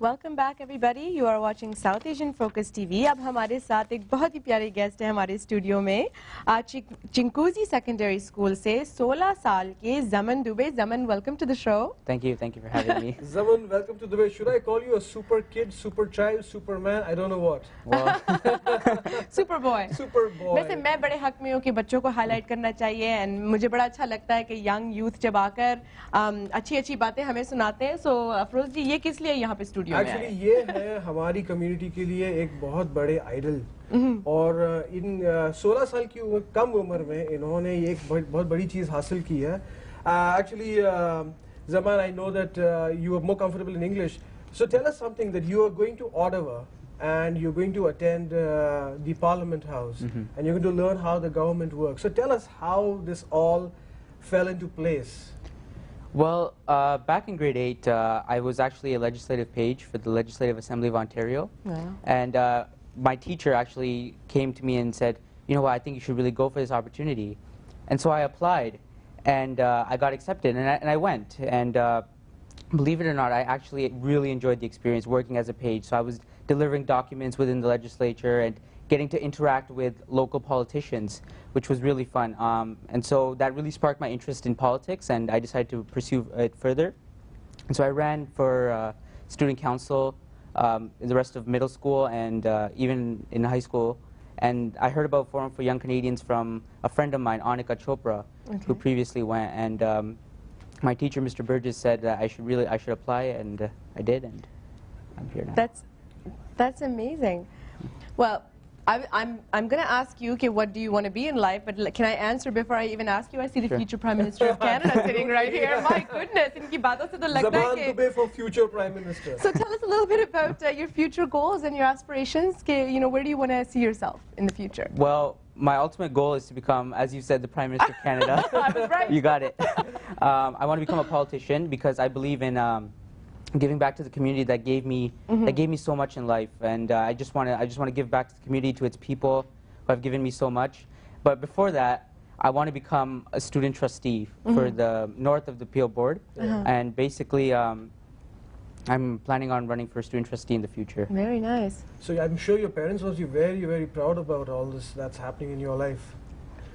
Welcome back everybody. You are watching South Asian Focus TV. अब हमारे साथ एक बहुत ही प्यारे गेस्ट है हमारे स्टूडियो में आज चिंकूजी सेकेंडरी स्कूल से 16 साल के जमन Dubey. Zaman, welcome to the show. Thank you for having me. Zaman, welcome to Dubai. Should I call you a super kid, super child, superman? I don't know what. Well, Super boy. Super boy. वैसे मैं बड़े हक में हूँ कि बच्चों को highlight करना चाहिए एंड मुझे बड़ा अच्छा लगता है कि यंग यूथ जब आकर अच्छी बातें हमें सुनाते हैं. सो अफरोज जी, ये किस लिए यहाँ पे स्टूडियो में एक्चुअली ये है हमारी कम्युनिटी के लिए एक बहुत बड़े आइडल और इन 16 साल की कम उम्र में इन्होंने एक बहुत बड़ी चीज हासिल की है. Actually Zaman, I know that you are more comfortable in English, so tell us something that you are going to Ottawa and you're going to attend the Parliament House and you're going to learn how the government works. So tell us how this all fell into place. well, back in grade 8, I was actually a legislative page for the Legislative Assembly of Ontario. Wow. And my teacher actually came to me and said, you know what, I think you should really go for this opportunity. And so I applied, and I got accepted, and I went. And believe it or not, I actually really enjoyed the experience working as a page. So I was delivering documents within the legislature and getting to interact with local politicians, which was really fun. And so that really sparked my interest in politics, and I decided to pursue it further. And so I ran for student council in the rest of middle school and even in high school. And I heard about Forum for Young Canadians from a friend of mine, Anika Chopra, who previously went. And my teacher, Mr. Burgess, said that I should apply, and I did, and I'm here now. That's amazing. Well, I'm going to ask you, okay, what do you want to be in life? But can I answer before I even ask you? I see the future Prime Minister of Canada sitting right here. My goodness, इनकी बातों से तो लगता है Zaman कि. Dubey for future Prime Minister. So tell us a little bit about your future goals and your aspirations. Where do you want to see yourself in the future? Well, my ultimate goal is to become, as you said, the Prime Minister of Canada. I was right. You got it. I want to become a politician because I believe in giving back to the community that gave me so much in life, and I just want to give back to the community, to its people who have given me so much. But before that, I want to become a student trustee for the North of the Peel Board, and basically I'm planning on running for student trustee in the future. Very nice. So I'm sure your parents must be very proud about all this that's happening in your life.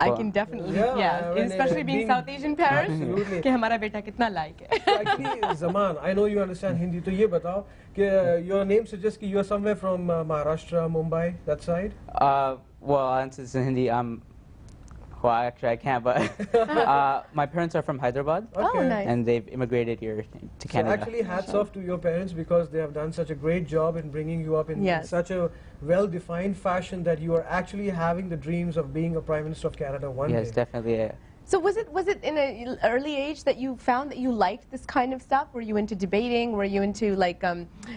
I can definitely, yeah, especially being South Asian parents, Absolutely. कि हमारा बेटा कितना like है. So actually, Zaman, I know you understand Hindi. तो ये बताओ कि your name suggests कि you are somewhere from Maharashtra, Mumbai, that side. Well, I'll answer this in Hindi. Well, actually, I can't, but my parents are from Hyderabad, Oh, nice. and they've immigrated here to So Canada. actually, hats off to your parents because they have done such a great job in bringing you up in Yes. such a well-defined fashion that you are actually having the dreams of being a Prime Minister of Canada one Yes, day. definitely. Yeah. So was it in an early age that you found that you liked this kind of stuff? Were you into debating? Were you into like,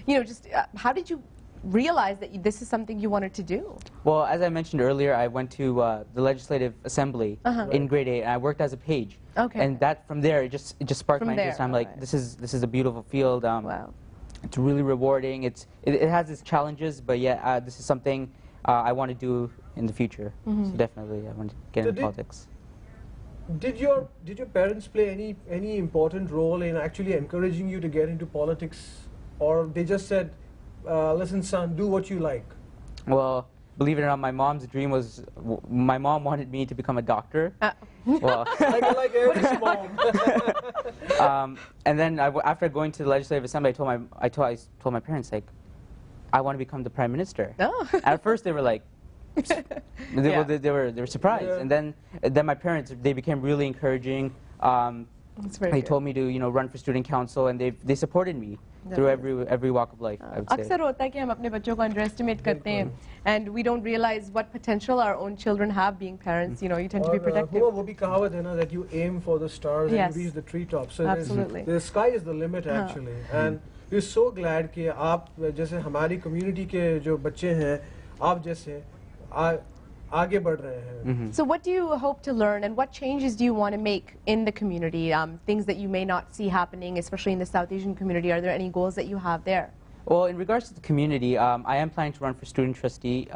just how did you realize that this is something you wanted to do? Well, as I mentioned earlier, I went to the Legislative Assembly in grade 8, and I worked as a page. Okay. And that from there, it just sparked From my interest. there, I'm like, alright. this is a beautiful field. Wow. It's really rewarding. It has its challenges, but yeah, this is something I want to do in the future. So definitely, I want to get into politics. Did your parents play any important role in actually encouraging you to get into politics, or they just said, listen, son, do what you like? Well, believe it or not, my mom's dream was, my mom wanted me to become a doctor. Well, like every mom. and then after going to the Legislative Assembly, I told my parents, like, I want to become the Prime Minister. Oh. At first, they were like, they were surprised, Yeah. and then my parents, they became really encouraging. That's very They good. told me to run for student council, and they supported me through every walk of life, I would say. अक्सर होता है कि हम अपने बच्चों को underestimate करते हैं, and we don't realize what potential our own children have being parents. You tend to be और protective. वो भी कहावत है ना that you aim for the stars Yes. and you reach the treetops. So Absolutely. the sky is the limit actually. And we're so glad कि आप जैसे हमारी community के जो बच्चे हैं, आप जैसे आगे बढ़ रहे हैं. So what do you hope to learn, and what changes do you want to make in the community? Things that you may not see happening, especially in the South Asian community. Are there any goals that you have there? Well, in regards to the community, I am planning to run for student trustee,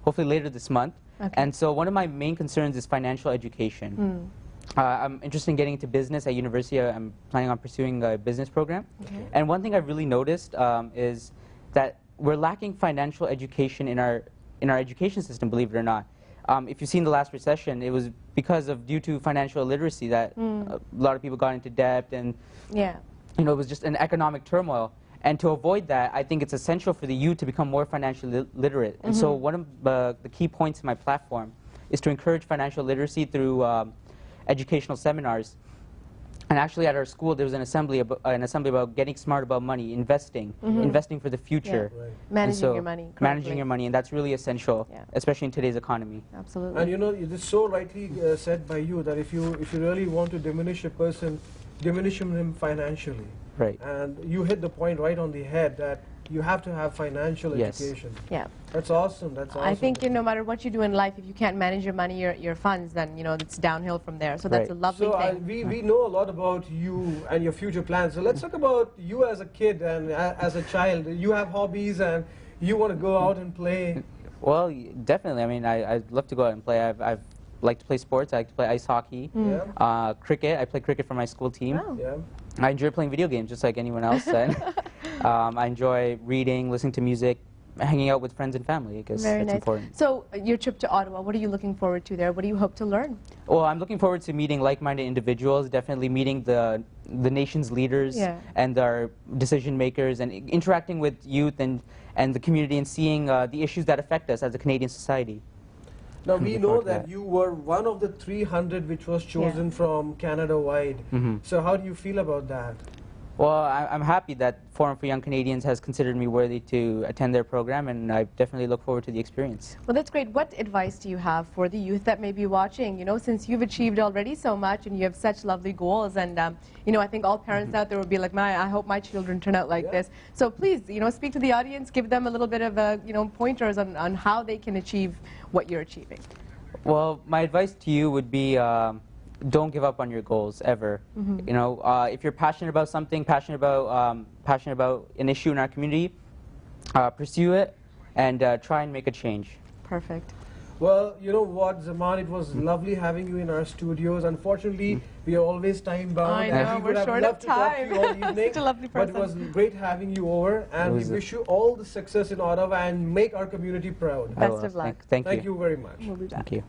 hopefully later this month. Okay. And so one of my main concerns is financial education. I'm interested in getting into business at university. I'm planning on pursuing a business program. Okay. And one thing I've really noticed is that we're lacking financial education in our education system, believe it or not. If you've seen the last recession, it was due to financial illiteracy that a lot of people got into debt, and Yeah. it was just an economic turmoil. And to avoid that, I think it's essential for the youth to become more financially literate. And so one of the key points in my platform is to encourage financial literacy through educational seminars. And actually at our school, there was an assembly about getting smart about money, investing for the future. Right. Managing your money. Managing your money, and that's really essential, Yeah. especially in today's economy. Absolutely. And it is so rightly said by you that if you really want to diminish a person, diminish him financially. Right. And you hit the point right on the head that you have to have financial Yes. education. Yeah. That's awesome. That's awesome. I think no matter what you do in life, if you can't manage your money, your funds, then it's downhill from there. So that's Right. a lovely So thing. we know a lot about you and your future plans. So let's talk about you as a kid and as a child. You have hobbies and you want to go out and play. Well, definitely. I mean, I'd love to go out and play. I've liked to play sports. I like to play ice hockey, Yeah. cricket. I play cricket for my school team. Oh. Yeah. I enjoy playing video games just like anyone else. And I enjoy reading, listening to music, hanging out with friends and family. I guess Very that's nice. important. So your trip to Ottawa, what are you looking forward to there? What do you hope to learn? Well, I'm looking forward to meeting like-minded individuals, definitely meeting the nation's leaders Yeah. and our decision makers, and interacting with youth and the community, and seeing the issues that affect us as a Canadian society. Now I'm we looking know forward to that you were one of the 300 which was chosen from Canada-wide. So how do you feel about that? Well, I'm happy that Forum for Young Canadians has considered me worthy to attend their program, and I definitely look forward to the experience. Well, that's great. What advice do you have for the youth that may be watching? Since you've achieved already so much and you have such lovely goals, and I think all parents out there would be like, I hope my children turn out like Yeah. this. So please, speak to the audience, give them a little bit of pointers on how they can achieve what you're achieving. Well, my advice to you would be don't give up on your goals ever. If you're passionate about something, passionate about an issue in our community, pursue it and try and make a change. Perfect. Well, you know what, Zaman, it was lovely having you in our studios. Unfortunately, we are always time bound. I and know, we we're would have short loved of to talk to time. you all evening. Such a lovely But it person. was great having you over, and we was a- wish you all the success in Ottawa and make our community proud. Best I will. of luck. Thank Thank you. you very much. We'll be back. Thank you.